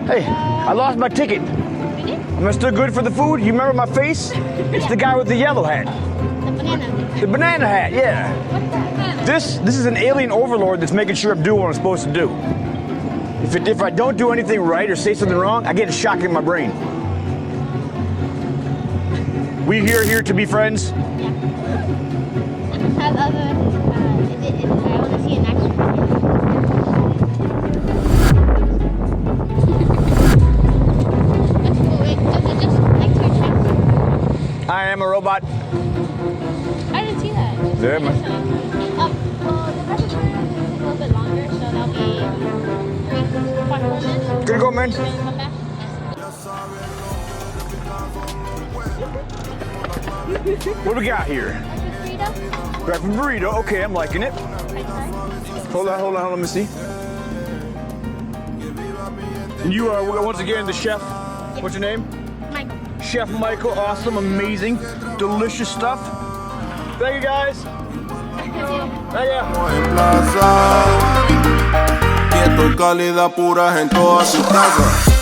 Hey, I lost my ticket. Really? Am I still good for the food? You remember my face? It's the guy with the yellow hat. The banana. The banana hat, yeah. What's that? This is an alien overlord that's making sure I'm doing what I'm supposed to do. If I don't do anything right or say something wrong, I get a shock in my brain. We here to be friends. Yeah. Have other, I want to see an action figure. That's cool. Wait, is it just next to your chest? I am a robot. I didn't see that. Yeah, man. Well, the rest of the time is a little bit longer, so that'll be 4 minutes. Gonna go, man. Then come back. What do we got here? Burrito. Breakfast burrito. Okay, I'm liking it. Hold on, let me see. And you are, once again, the chef. What's your name? Michael. Chef Michael. Awesome, amazing, delicious stuff. Thank you, guys. Thank you. En plaza, quieto, calidad puras en todas sus casas.